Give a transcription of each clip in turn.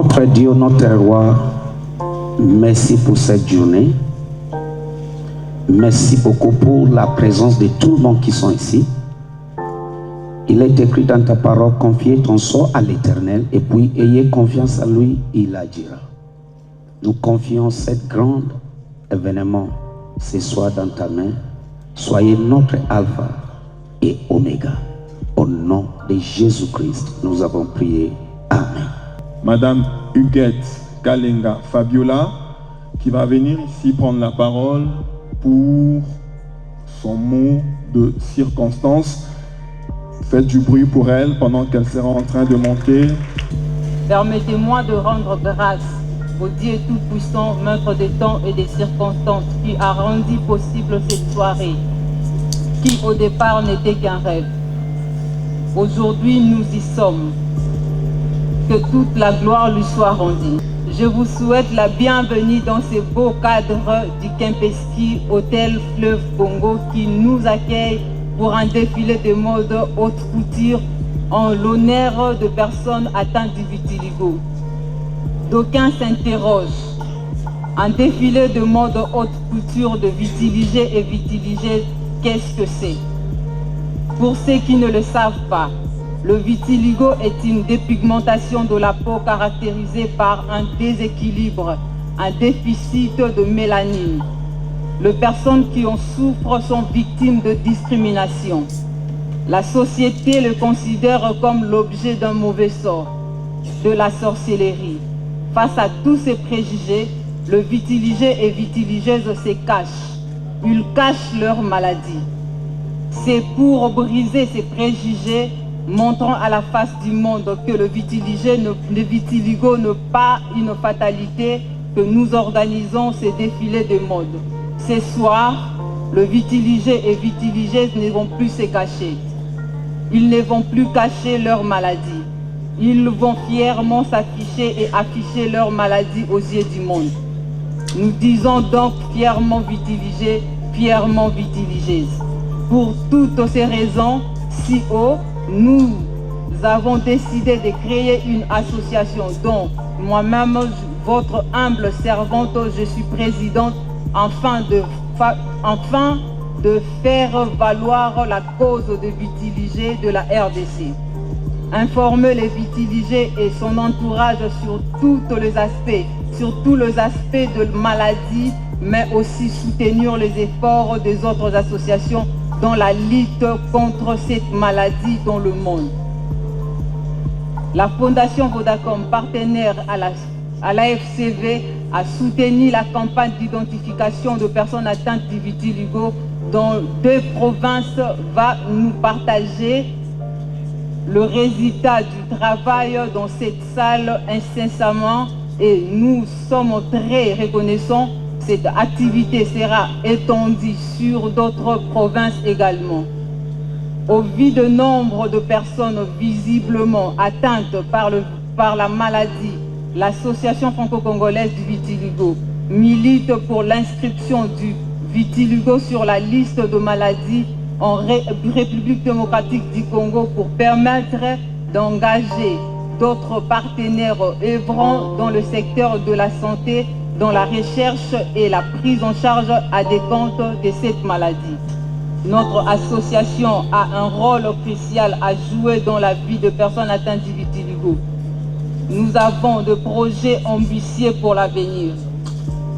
Notre Dieu, notre roi, merci pour cette journée. Merci beaucoup pour la présence de tout le monde qui sont ici. Il est écrit dans ta parole, confiez ton sort à l'Éternel et puis ayez confiance à lui, il agira. Nous confions cet grand événement ce soir dans ta main. Soyez notre alpha et oméga. Au nom de Jésus-Christ, nous avons prié. Amen. Madame Huguette Kalenga Fabiola, qui va venir ici prendre la parole pour son mot de circonstance. Faites du bruit pour elle pendant qu'elle sera en train de monter. Permettez-moi de rendre grâce au Dieu Tout-Puissant, maître des temps et des circonstances, qui a rendu possible cette soirée, qui au départ n'était qu'un rêve. Aujourd'hui, nous y sommes. Que toute la gloire lui soit rendue. Je vous souhaite la bienvenue dans ce beau cadre du Kempinski Hôtel Fleuve Congo qui nous accueille pour un défilé de mode haute couture en l'honneur de personnes atteintes du vitiligo. D'aucuns s'interrogent. Un défilé de mode haute couture de vitiligés et vitiligées, qu'est-ce que c'est? Pour ceux qui ne le savent pas, le vitiligo est une dépigmentation de la peau caractérisée par un déséquilibre, un déficit de mélanine. Les personnes qui en souffrent sont victimes de discrimination. La société le considère comme l'objet d'un mauvais sort, de la sorcellerie. Face à tous ces préjugés, le vitiligé et vitiligeuse se cachent. Ils cachent leur maladie. C'est pour briser ces préjugés, montrant à la face du monde que le vitiligo n'est pas une fatalité, que nous organisons ces défilés de mode. Ce soir, le vitiligé et vitiligeuse ne vont plus se cacher. Ils ne vont plus cacher leur maladie. Ils vont fièrement s'afficher et afficher leur maladie aux yeux du monde. Nous disons donc fièrement vitiligé, fièrement vitiligeuse. Pour toutes ces raisons, si haut, nous avons décidé de créer une association dont moi-même, votre humble servante, je suis présidente, afin de faire valoir la cause de vitiligés de la RDC. Informer les vitiligés et son entourage sur tous les aspects de maladie, mais aussi soutenir les efforts des autres associations dans la lutte contre cette maladie dans le monde. La Fondation Vodacom, partenaire à l'AFCV, a soutenu la campagne d'identification de personnes atteintes du vitiligo dans 2 provinces, va nous partager le résultat du travail dans cette salle incessamment et nous sommes très reconnaissants. Cette activité sera étendue sur d'autres provinces également. Au vu du nombre de personnes visiblement atteintes par la maladie, l'Association franco-congolaise du vitiligo milite pour l'inscription du vitiligo sur la liste de maladies en République démocratique du Congo pour permettre d'engager d'autres partenaires œuvrant dans le secteur de la santé dans la recherche et la prise en charge adéquate de cette maladie. Notre association a un rôle crucial à jouer dans la vie de personnes atteintes du vitiligo. Nous avons des projets ambitieux pour l'avenir,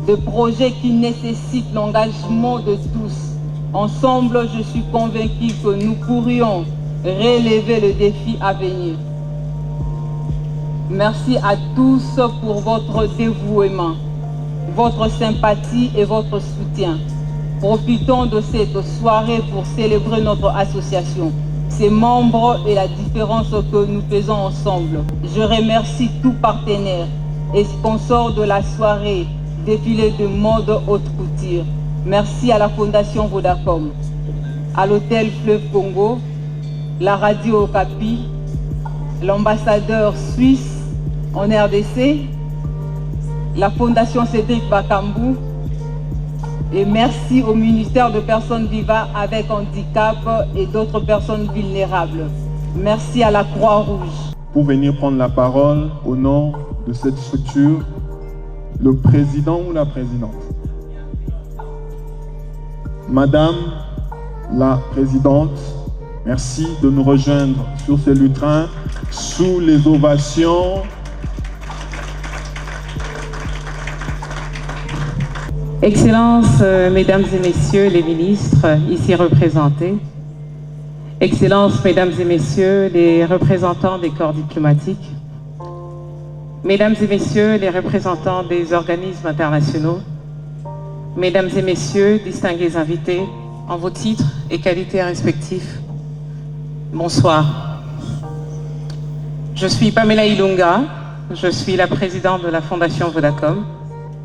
des projets qui nécessitent l'engagement de tous. Ensemble, je suis convaincu que nous pourrions relever le défi à venir. Merci à tous pour votre dévouement, votre sympathie et votre soutien. Profitons de cette soirée pour célébrer notre association, ses membres et la différence que nous faisons ensemble. Je remercie tous partenaires et sponsors de la soirée défilé de mode haute couture. Merci à la Fondation Vodacom, à l'Hôtel Fleuve Congo, la Radio Okapi, l'ambassadeur suisse en RDC, la Fondation Cédric Bakambu, et merci au ministère de Personnes vivant avec handicap et d'autres personnes vulnérables. Merci à la Croix-Rouge. Pour venir prendre la parole au nom de cette structure, le président ou la présidente. Madame la présidente, merci de nous rejoindre sur ce lutrin sous les ovations. Excellences, Mesdames et Messieurs les ministres ici représentés, Excellences, Mesdames et Messieurs les représentants des corps diplomatiques, Mesdames et Messieurs les représentants des organismes internationaux, Mesdames et Messieurs, distingués invités, en vos titres et qualités respectifs, bonsoir. Je suis Pamela Ilunga, je suis la présidente de la Fondation Vodacom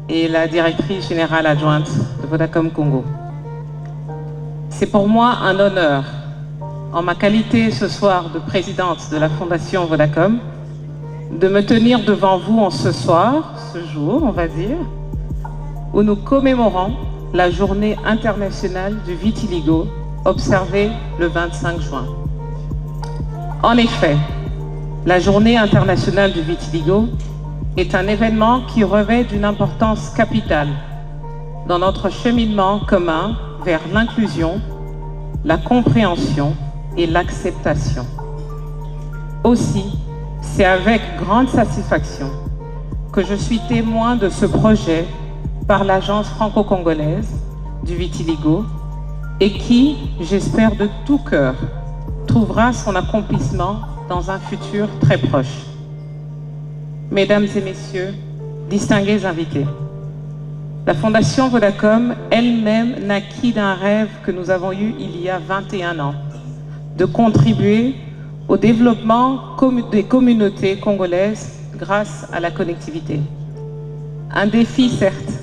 et la directrice générale adjointe de Vodacom Congo. C'est pour moi un honneur, en ma qualité ce soir de présidente de la Fondation Vodacom, de me tenir devant vous en ce soir, ce jour, on va dire, où nous commémorons la journée internationale du vitiligo, observée le 25 juin. En effet, la journée internationale du vitiligo est un événement qui revêt d'une importance capitale dans notre cheminement commun vers l'inclusion, la compréhension et l'acceptation. Aussi, c'est avec grande satisfaction que je suis témoin de ce projet par l'Agence franco-congolaise du vitiligo et qui, j'espère de tout cœur, trouvera son accomplissement dans un futur très proche. Mesdames et Messieurs, distingués invités, la Fondation Vodacom elle-même naquit d'un rêve que nous avons eu il y a 21 ans, de contribuer au développement des communautés congolaises grâce à la connectivité. Un défi certes,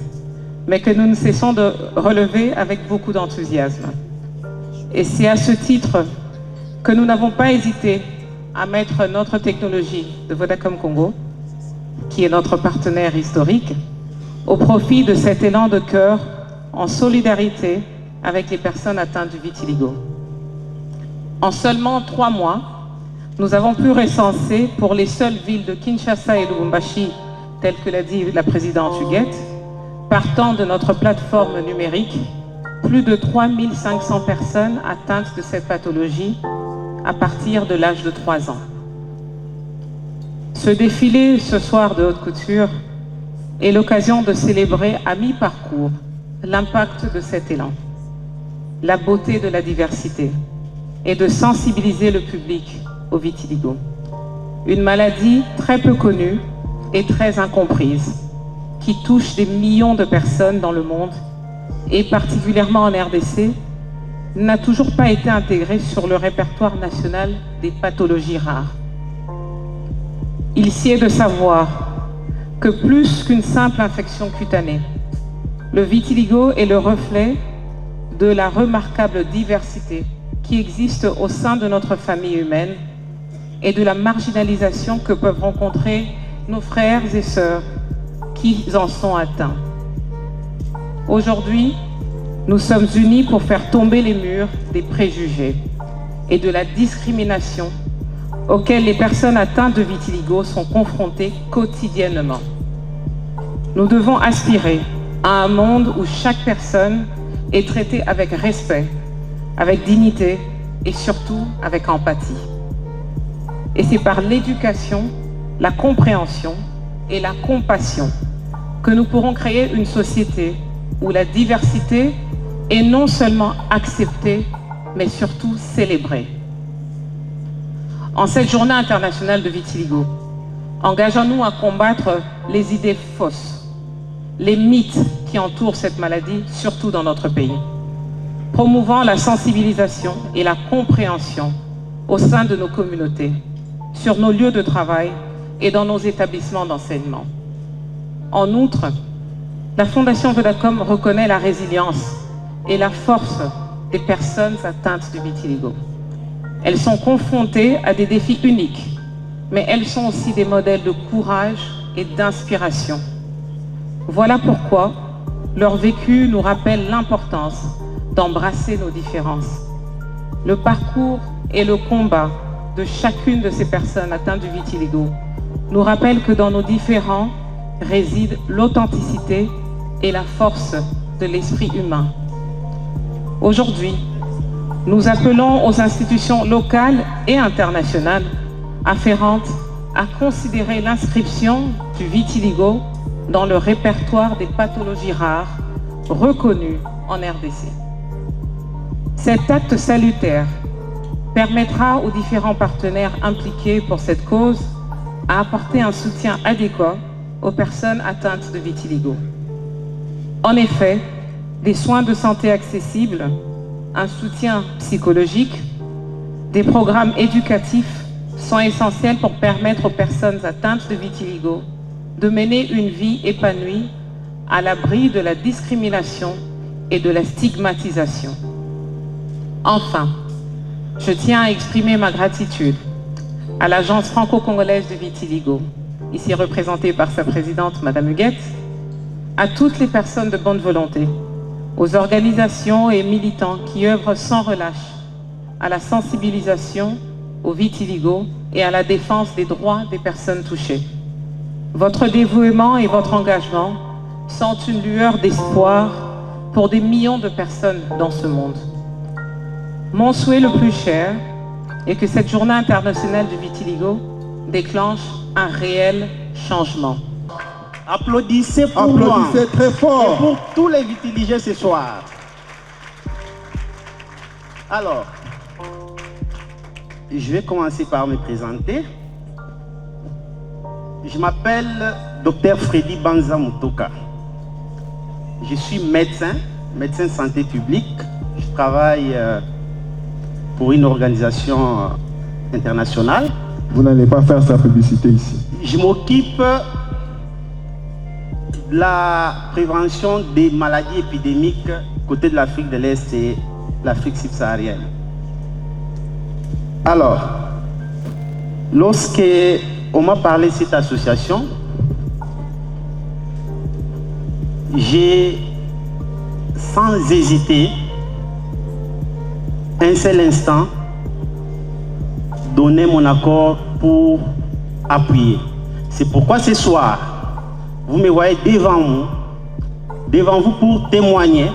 mais que nous ne cessons de relever avec beaucoup d'enthousiasme. Et c'est à ce titre que nous n'avons pas hésité à mettre notre technologie de Vodacom Congo, qui est notre partenaire historique, au profit de cet élan de cœur en solidarité avec les personnes atteintes du vitiligo. En seulement 3 mois, nous avons pu recenser pour les seules villes de Kinshasa et Lubumbashi, telles que l'a dit la présidente Huguette, partant de notre plateforme numérique, plus de 3500 personnes atteintes de cette pathologie à partir de l'âge de 3 ans. Ce défilé ce soir de haute couture est l'occasion de célébrer à mi-parcours l'impact de cet élan, la beauté de la diversité et de sensibiliser le public au vitiligo. Une maladie très peu connue et très incomprise qui touche des millions de personnes dans le monde et particulièrement en RDC, n'a toujours pas été intégrée sur le répertoire national des pathologies rares. Il sied de savoir que plus qu'une simple infection cutanée, le vitiligo est le reflet de la remarquable diversité qui existe au sein de notre famille humaine et de la marginalisation que peuvent rencontrer nos frères et sœurs qui en sont atteints. Aujourd'hui, nous sommes unis pour faire tomber les murs des préjugés et de la discrimination auxquels les personnes atteintes de vitiligo sont confrontées quotidiennement. Nous devons aspirer à un monde où chaque personne est traitée avec respect, avec dignité et surtout avec empathie. Et c'est par l'éducation, la compréhension et la compassion que nous pourrons créer une société où la diversité est non seulement acceptée, mais surtout célébrée. En cette journée internationale de vitiligo, engageons-nous à combattre les idées fausses, les mythes qui entourent cette maladie, surtout dans notre pays, promouvant la sensibilisation et la compréhension au sein de nos communautés, sur nos lieux de travail et dans nos établissements d'enseignement. En outre, la Fondation Vodacom reconnaît la résilience et la force des personnes atteintes du vitiligo. Elles sont confrontées à des défis uniques, mais elles sont aussi des modèles de courage et d'inspiration. Voilà pourquoi leur vécu nous rappelle l'importance d'embrasser nos différences. Le parcours et le combat de chacune de ces personnes atteintes du vitiligo nous rappelle que dans nos différends réside l'authenticité et la force de l'esprit humain. Aujourd'hui, nous appelons aux institutions locales et internationales afférentes à considérer l'inscription du vitiligo dans le répertoire des pathologies rares reconnues en RDC. Cet acte salutaire permettra aux différents partenaires impliqués pour cette cause à apporter un soutien adéquat aux personnes atteintes de vitiligo. En effet, des soins de santé accessibles, un soutien psychologique, des programmes éducatifs sont essentiels pour permettre aux personnes atteintes de vitiligo de mener une vie épanouie à l'abri de la discrimination et de la stigmatisation. Enfin, je tiens à exprimer ma gratitude à l'Agence franco-congolaise de vitiligo, ici représentée par sa présidente, Madame Huguette, à toutes les personnes de bonne volonté, aux organisations et militants qui œuvrent sans relâche à la sensibilisation au vitiligo et à la défense des droits des personnes touchées. Votre dévouement et votre engagement sont une lueur d'espoir pour des millions de personnes dans ce monde. Mon souhait le plus cher est que cette journée internationale du vitiligo déclenche un réel changement. Applaudissez pour Applaudissez très fort. et pour tous les vitiligés ce soir. Alors, je vais commencer par me présenter. Je m'appelle Dr Freddy Banza Mutoka. Je suis médecin santé publique. Je travaille pour une organisation internationale. Vous n'allez pas faire sa publicité ici. Je m'occupe de la prévention des maladies épidémiques côté de l'Afrique de l'Est et l'Afrique subsaharienne. Alors, lorsque on m'a parlé de cette association, j'ai, sans hésiter, un seul instant, donné mon accord pour appuyer. C'est pourquoi ce soir, vous me voyez devant vous pour témoigner,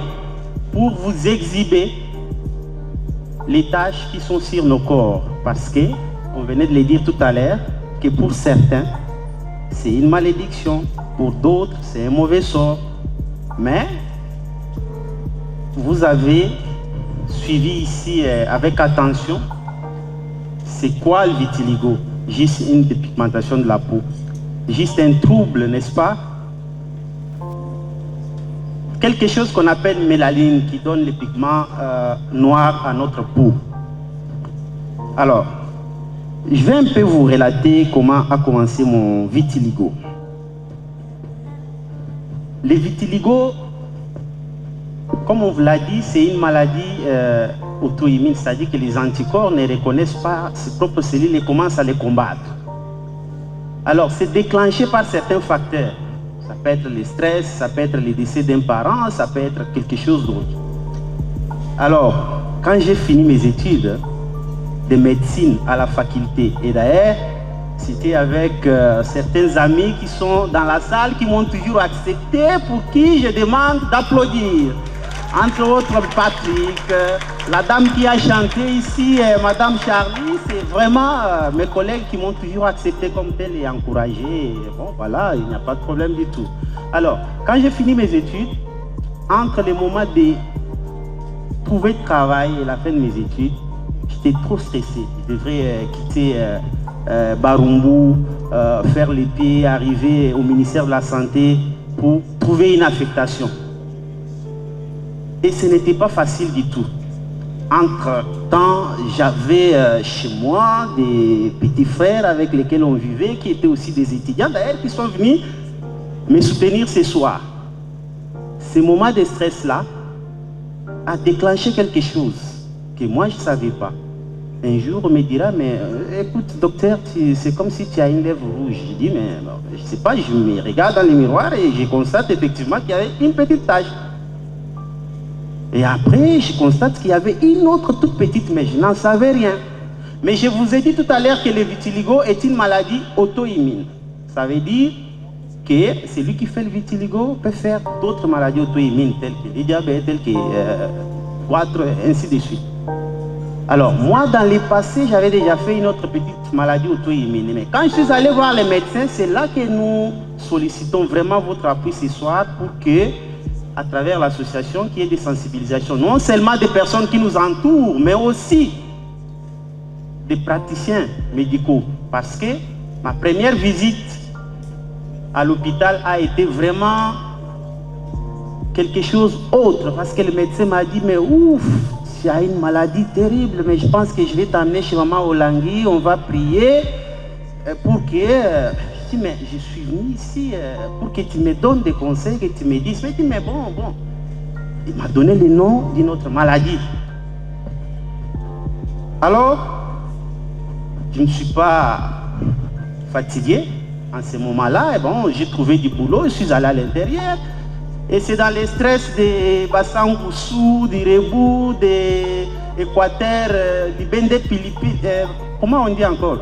pour vous exhiber les tâches qui sont sur nos corps. Parce que, on venait de le dire tout à l'heure, que pour certains, c'est une malédiction, pour d'autres, c'est un mauvais sort. Mais, vous avez suivi ici avec attention, c'est quoi le vitiligo? Juste une dépigmentation de la peau. Juste un trouble, n'est-ce pas? Quelque chose qu'on appelle mélanine, qui donne les pigments noirs à notre peau. Alors, je vais un peu vous relater comment a commencé mon vitiligo. Le vitiligo, comme on vous l'a dit, c'est une maladie auto-immune, c'est-à-dire que les anticorps ne reconnaissent pas ses propres cellules et commencent à les combattre. Alors, c'est déclenché par certains facteurs. Ça peut être le stress, ça peut être le décès d'un parent, ça peut être quelque chose d'autre. Alors, quand j'ai fini mes études de médecine à la faculté, et d'ailleurs, c'était avec certains amis qui sont dans la salle, qui m'ont toujours accepté, pour qui je demande d'applaudir. Entre autres, Patrick, la dame qui a chanté ici, Madame Charlie, c'est vraiment mes collègues qui m'ont toujours accepté comme tel et encouragé. Bon, voilà, il n'y a pas de problème du tout. Alors, quand j'ai fini mes études, entre les moments de trouver de travail et la fin de mes études, j'étais trop stressé. Je devrais quitter Barumbu, faire les pieds, arriver au ministère de la Santé pour trouver une affectation. Et ce n'était pas facile du tout. Entre-temps, j'avais chez moi des petits frères avec lesquels on vivait, qui étaient aussi des étudiants, d'ailleurs, qui sont venus me soutenir ce soir. Ce moment de stress-là a déclenché quelque chose que moi, je ne savais pas. Un jour, on me dira, mais écoute, docteur, c'est comme si tu as une lèvre rouge. Je dis, mais je ne sais pas, je me regarde dans le miroir et je constate effectivement qu'il y avait une petite tache. Et après, je constate qu'il y avait une autre toute petite, mais je n'en savais rien. Mais je vous ai dit tout à l'heure que le vitiligo est une maladie auto-immune. Ça veut dire que celui qui fait le vitiligo peut faire d'autres maladies auto-immunes, telles que le diabète, telles que goitre, ainsi de suite. Alors, moi, dans le passé, j'avais déjà fait une autre petite maladie auto-immune. Mais quand je suis allé voir les médecins, c'est là que nous sollicitons vraiment votre appui ce soir pour que, à travers l'association, qu'il y ait des sensibilisations, non seulement des personnes qui nous entourent, mais aussi des praticiens médicaux. Parce que ma première visite à l'hôpital a été vraiment quelque chose d'autre. Parce que le médecin m'a dit, mais ouf, tu as une maladie terrible, mais je pense que je vais t'amener chez maman Olangui, on va prier pour que... Je dis, mais je suis venu ici pour que tu me donnes des conseils, que tu me dises. Mais il dit, mais bon. Il m'a donné le nom d'une autre maladie. Alors, je ne suis pas fatigué en ce moment-là. Et bon, j'ai trouvé du boulot, je suis allé à l'intérieur. Et c'est dans les stress des Bassangoussou, du Rebou, des Équateur, du Bende Pilipili. Comment on dit encore?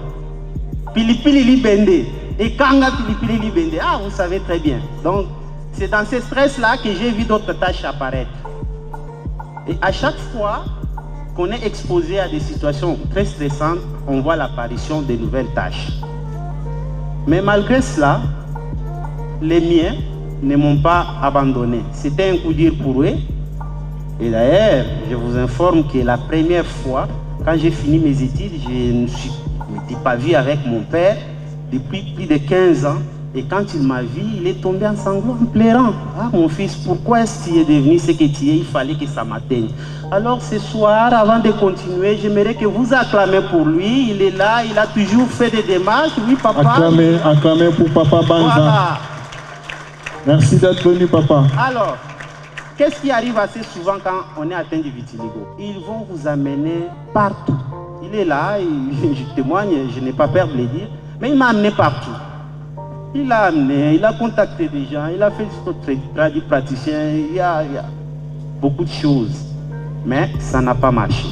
Pilipili Libende. Et Kanga Pilipili Libende. Ah, vous savez très bien. Donc, c'est dans ces stress-là que j'ai vu d'autres tâches apparaître. Et à chaque fois qu'on est exposé à des situations très stressantes, on voit l'apparition de nouvelles tâches. Mais malgré cela, les miens ne m'ont pas abandonné. C'était un coup dur pour eux. Et d'ailleurs, je vous informe que la première fois, quand j'ai fini mes études, je ne m'étais pas vu avec mon père depuis plus de 15 ans. Et quand il m'a vu, il est tombé en sanglots en pleurant. Ah mon fils, pourquoi est-ce que tu es devenu ce que tu es? Il fallait que ça m'atteigne. Alors ce soir, avant de continuer, j'aimerais que vous acclamez pour lui. Il est là, il a toujours fait des démarches. Oui, papa. Acclamez pour Papa Banza. Voilà. Merci d'être venu, papa. Alors, qu'est-ce qui arrive assez souvent quand on est atteint du vitiligo? Ils vont vous amener partout. Il est là, je témoigne, je n'ai pas peur de le dire, mais il m'a amené partout. Il a amené, il a contacté des gens, il a fait des praticiens, il y a beaucoup de choses. Mais ça n'a pas marché.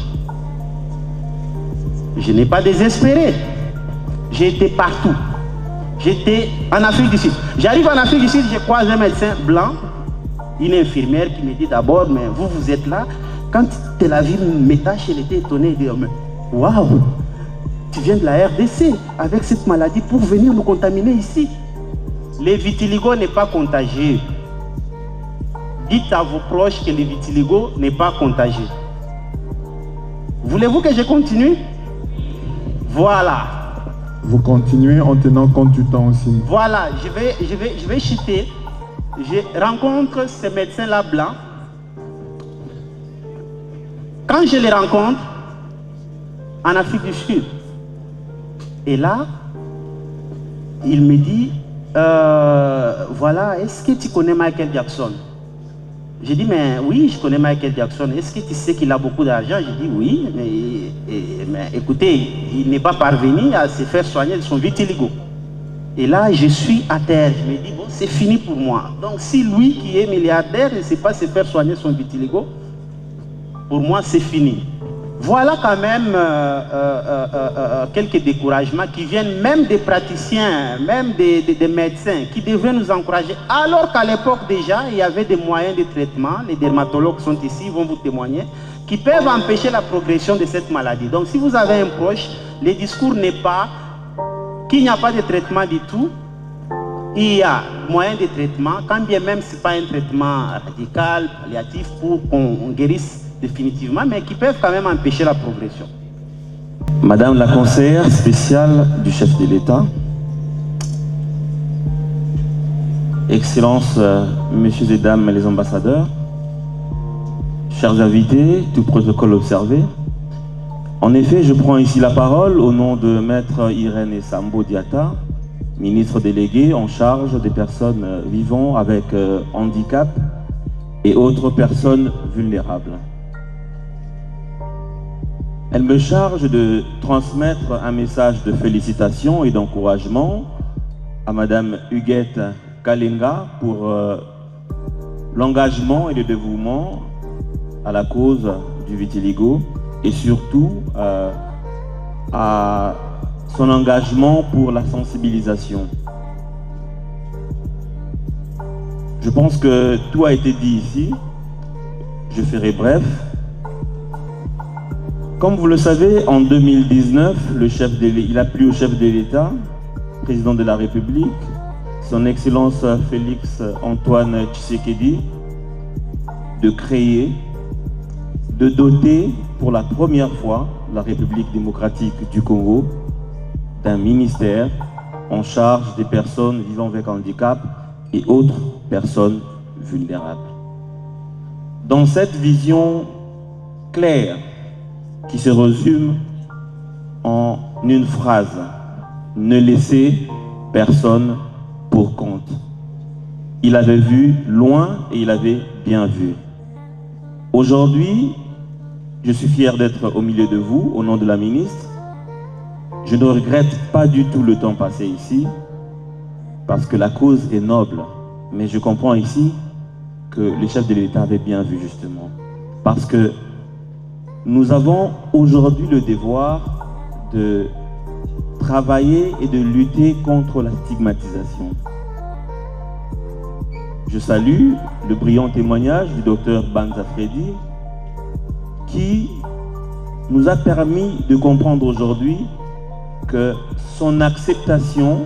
Je n'ai pas désespéré. J'ai été partout. J'étais en Afrique du Sud. J'arrive en Afrique du Sud, je croise un médecin blanc, une infirmière qui me dit d'abord, mais vous êtes là. Quand elle a vu mes tâches, elle était étonnée. Elle dit, waouh, tu viens de la RDC avec cette maladie pour venir nous contaminer ici. Le vitiligo n'est pas contagieux. Dites à vos proches que le vitiligo n'est pas contagieux. Voulez-vous que je continue? Voilà. Vous continuez en tenant compte du temps aussi. Voilà, je vais chuter. Je rencontre ce médecin-là blanc. Quand je les rencontre, en Afrique du Sud, et là, il me dit, voilà, est-ce que tu connais Michael Jackson? J'ai dit, mais oui, je connais Michael Jackson. Est-ce que tu sais qu'il a beaucoup d'argent? J'ai dit, oui, mais écoutez, il n'est pas parvenu à se faire soigner de son vitiligo. Et là, je suis à terre. Je me dis, bon, c'est fini pour moi. Donc, si lui qui est milliardaire ne sait pas se faire soigner son vitiligo, pour moi, c'est fini. Voilà quand même quelques découragements qui viennent même des praticiens, même des médecins qui devraient nous encourager. Alors qu'à l'époque déjà, il y avait des moyens de traitement, les dermatologues sont ici, ils vont vous témoigner, qui peuvent empêcher la progression de cette maladie. Donc si vous avez un proche, le discours n'est pas qu'il n'y a pas de traitement du tout. Il y a moyen de traitement, quand bien même ce n'est pas un traitement radical, palliatif pour qu'on guérisse définitivement, mais qui peuvent quand même empêcher la progression. Madame la conseillère spéciale du chef de l'État, Excellences, Messieurs et Dames les ambassadeurs, chers invités, tout protocole observé, en effet, je prends ici la parole au nom de Maître Irène Sambo Diatta, ministre délégué en charge des personnes vivant avec handicap et autres personnes vulnérables. Elle me charge de transmettre un message de félicitations et d'encouragement à Madame Huguette Kalenga pour l'engagement et le dévouement à la cause du vitiligo et surtout à son engagement pour la sensibilisation. Je pense que tout a été dit ici. Je ferai bref. Comme vous le savez, en 2019, il a plu au chef de l'État, président de la République, son Excellence Félix Antoine Tshisekedi, de créer, de doter pour la première fois la République démocratique du Congo d'un ministère en charge des personnes vivant avec handicap et autres personnes vulnérables. Dans cette vision claire qui se résume en une phrase, ne laissez personne pour compte. Il avait vu loin et il avait bien vu. Aujourd'hui, je suis fier d'être au milieu de vous, au nom de la ministre. Je ne regrette pas du tout le temps passé ici, parce que la cause est noble. Mais je comprends ici que le chef de l'État avait bien vu justement. Parce que nous avons aujourd'hui le devoir de travailler et de lutter contre la stigmatisation. Je salue le brillant témoignage du docteur Banza Freddy qui nous a permis de comprendre aujourd'hui que son acceptation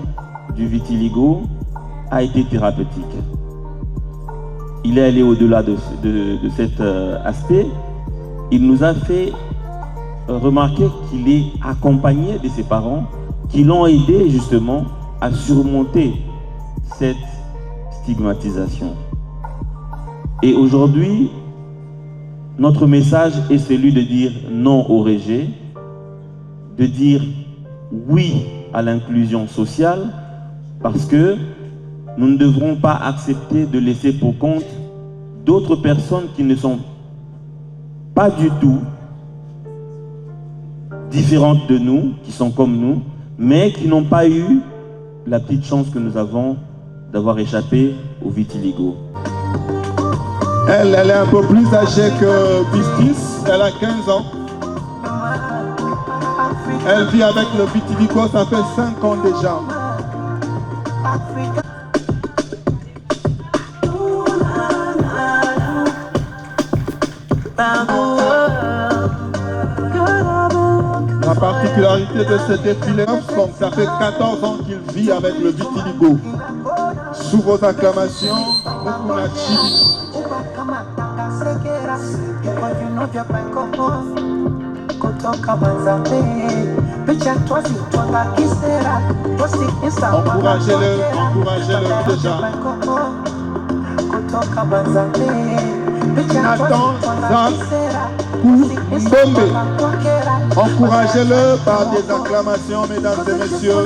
du vitiligo a été thérapeutique. Il est allé au-delà de cet aspect. Il nous a fait remarquer qu'il est accompagné de ses parents qui l'ont aidé justement à surmonter cette stigmatisation. Et aujourd'hui, notre message est celui de dire non au rejet, de dire oui à l'inclusion sociale, parce que nous ne devrons pas accepter de laisser pour compte d'autres personnes qui ne sont pas du tout différentes de nous, qui sont comme nous, mais qui n'ont pas eu la petite chance que nous avons d'avoir échappé au vitiligo. Elle est un peu plus âgée que Pistis, elle a 15 ans. Elle vit avec le vitiligo, ça fait 5 ans déjà. La particularité de ce défilé, donc ça fait 14 ans qu'il vit avec le vitiligo. Sous vos acclamations, Mukuna Chibi. Encouragez-le déjà. Nathan Zak Mbombe. Encouragez-le par des acclamations, mesdames et messieurs.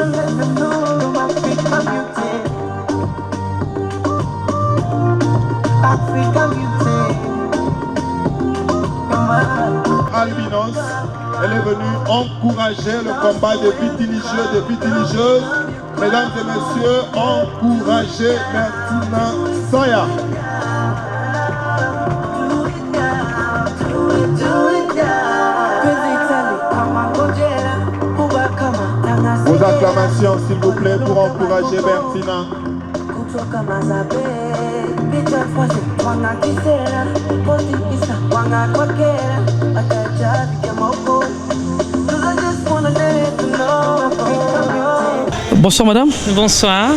Albinos, elle est venue encourager le combat des vitiligeux, des vitiligeuses. Mesdames et messieurs, encouragez Martina Saya. Vos acclamations, s'il vous plaît, pour encourager Bertina. Bonsoir madame. Bonsoir.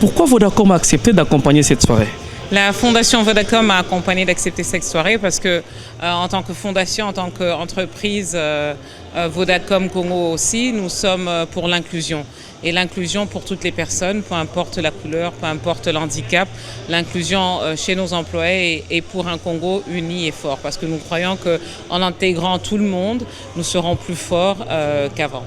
Pourquoi Vodacom a accepté d'accompagner cette soirée? La Fondation Vodacom m'a accompagné d'accepter cette soirée parce que en tant que fondation, en tant qu'entreprise Vodacom Congo aussi, nous sommes pour l'inclusion. Et l'inclusion pour toutes les personnes, peu importe la couleur, peu importe l'handicap, l'inclusion chez nos employés est pour un Congo uni et fort. Parce que nous croyons qu'en intégrant tout le monde, nous serons plus forts qu'avant.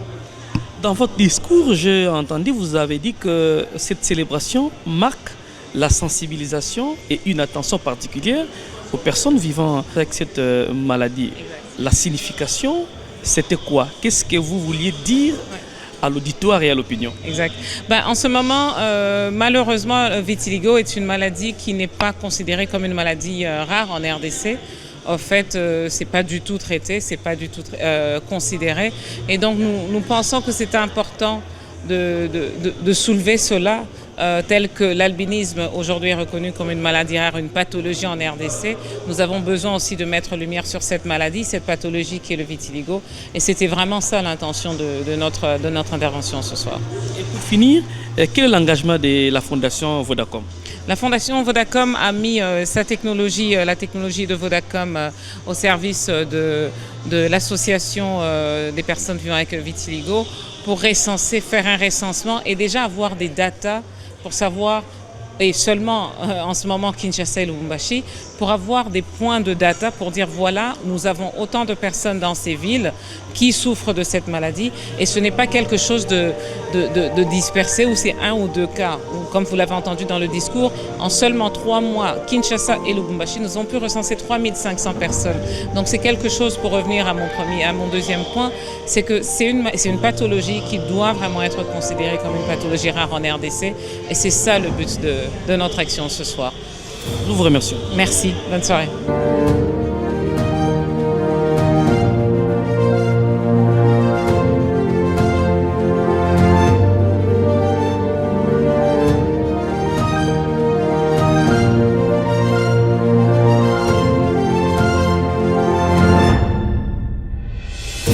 Dans votre discours, j'ai entendu, vous avez dit que cette célébration marque la sensibilisation et une attention particulière aux personnes vivant avec cette maladie. La signification, c'était quoi? Qu'est-ce que vous vouliez dire à l'auditoire et à l'opinion? Exact. En ce moment, malheureusement, le vitiligo est une maladie qui n'est pas considérée comme une maladie rare en RDC. En fait, c'est pas du tout traité, c'est pas du tout considéré. Et donc, nous pensons que c'est important de soulever cela tels que l'albinisme, aujourd'hui reconnu comme une maladie rare, une pathologie en RDC. Nous avons besoin aussi de mettre lumière sur cette maladie, cette pathologie qui est le vitiligo. Et c'était vraiment ça l'intention de notre intervention ce soir. Et pour finir, quel est l'engagement de la Fondation Vodacom? La Fondation Vodacom a mis sa technologie, la technologie de Vodacom au service de l'association des personnes vivant avec le vitiligo pour recenser, faire un recensement et déjà avoir des datas pour savoir, et seulement en ce moment Kinshasa et Lubumbashi, pour avoir des points de data pour dire voilà, nous avons autant de personnes dans ces villes qui souffrent de cette maladie et ce n'est pas quelque chose de dispersé où c'est 1 ou 2 cas. Comme vous l'avez entendu dans le discours, en seulement 3 mois, Kinshasa et Lubumbashi, nous avons pu recenser 3500 personnes. Donc c'est quelque chose, pour revenir à mon deuxième point, c'est que c'est une pathologie qui doit vraiment être considérée comme une pathologie rare en RDC et c'est ça le but de notre action ce soir. Nous vous remercions. Merci, bonne soirée.